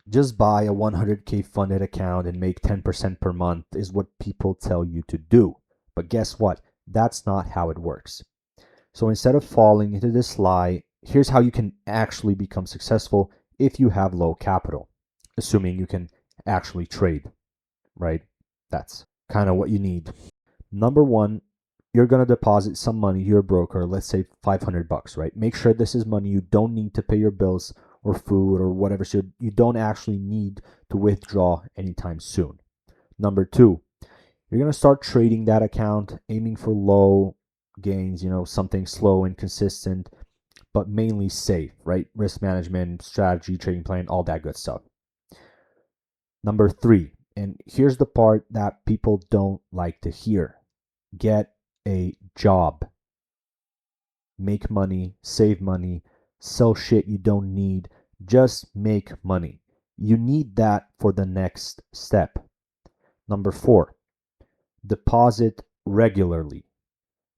Just buy a 100K funded account and make 10% per month is what people tell you to do. But guess what? That's not how it works. So instead of falling into this lie, here's how you can actually become successful if you have low capital, assuming you can actually trade, right? That's kind of what you need. Number one, you're going to deposit some money to your broker, let's say 500 bucks, right? Make sure this is money you don't need to pay your bills or food or whatever, so you don't actually need to withdraw anytime soon. Number two, you're going to start trading that account, aiming for low gains, something slow and consistent, but mainly safe, right? Risk management, strategy, trading plan, all that good stuff. Number three, and here's the part that people don't like to hear: get a job. Make money, save money, sell shit you don't need, just make money. You need that for the next step. Number four, deposit regularly.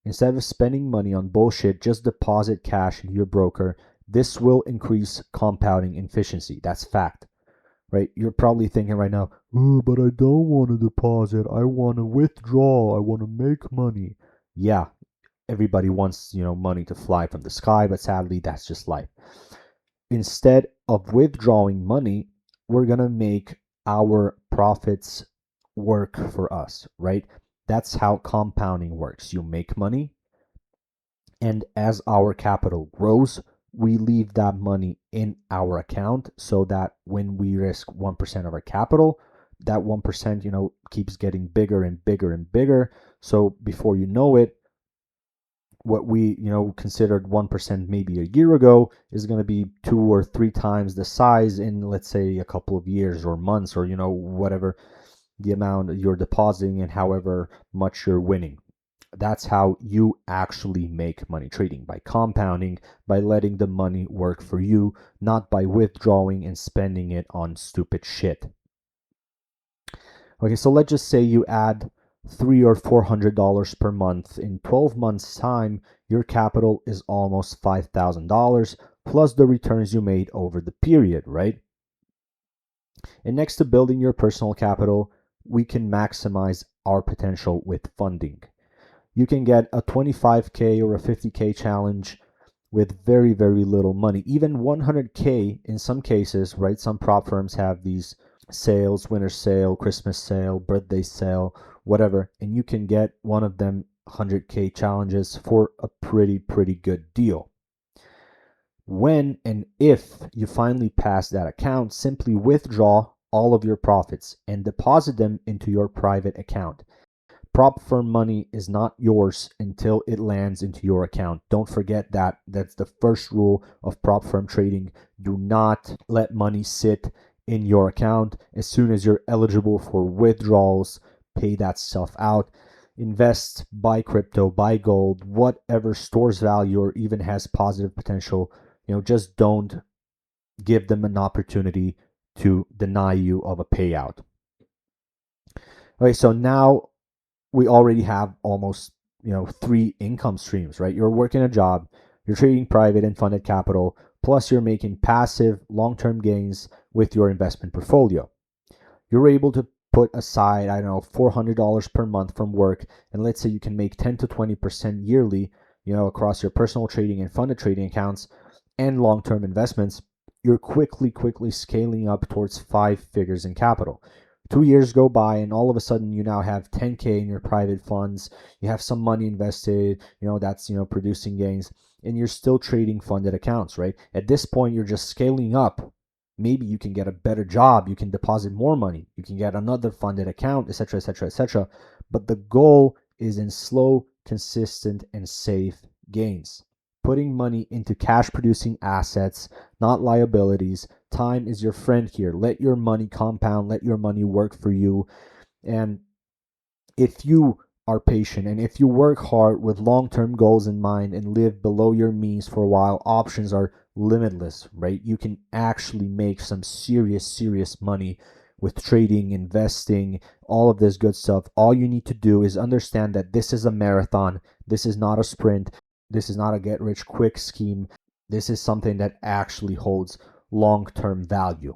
Instead of spending money on bullshit, just deposit cash into your broker. This will increase compounding efficiency. That's fact, right? You're probably thinking right now, oh, but I don't want to deposit. I want to withdraw. I want to make money. Yeah, everybody wants, money to fly from the sky, but sadly, that's just life. Instead of withdrawing money, we're going to make our profits work for us, right? That's how compounding works. You make money, and as our capital grows, we leave that money in our account so that when we risk 1% of our capital, that 1%, keeps getting bigger and bigger and bigger. So before you know it, what we considered 1% maybe a year ago is going to be 2 or 3 times the size in, let's say, a couple of years or months, or whatever the amount you're depositing and however much you're winning. That's how you actually make money trading, by compounding, by letting the money work for you, not by withdrawing and spending it on stupid shit. Okay, so let's just say you add $300 or $400 per month. In 12 months' time, your capital is almost $5,000 plus the returns you made over the period, right? And next to building your personal capital, we can maximize our potential with funding. You can get a 25K or a 50K challenge with very, very little money. Even 100K in some cases, right? Some prop firms have these sales, winter sale, Christmas sale, birthday sale, whatever, and you can get one of them 100K challenges for a pretty good deal. When and if you finally pass that account, simply withdraw all of your profits and deposit them into your private account. Prop firm money is not yours until it lands into your account. Don't forget that. That's the first rule of prop firm trading. Do not let money sit in your account. As soon as you're eligible for withdrawals, pay that stuff out. Invest, buy crypto, buy gold, whatever stores value or even has positive potential. Just don't give them an opportunity to deny you of a payout. Okay, so now we already have almost 3 income streams, right? You're working a job, you're trading private and funded capital, plus you're making passive long-term gains with your investment portfolio. You're able to put aside, I don't know, $400 per month from work, and let's say you can make 10 to 20% yearly, across your personal trading and funded trading accounts and long-term investments. You're quickly scaling up towards 5 figures in capital. 2 years go by and all of a sudden you now have 10K in your private funds. You have some money invested, that's producing gains, and you're still trading funded accounts, right? At this point, you're just scaling up. Maybe you can get a better job, you can deposit more money, you can get another funded account, etc., etc., etc. But the goal is in slow, consistent, and safe gains. Putting money into cash producing assets, not liabilities. Time is your friend here. Let your money compound, let your money work for you. And if you are patient and if you work hard with long-term goals in mind and live below your means for a while, options are limitless, right? You can actually make some serious money with trading, investing, all of this good stuff. All you need to do is understand that this is a marathon. This is not a sprint. This is not a get rich quick scheme. This is something that actually holds long-term value.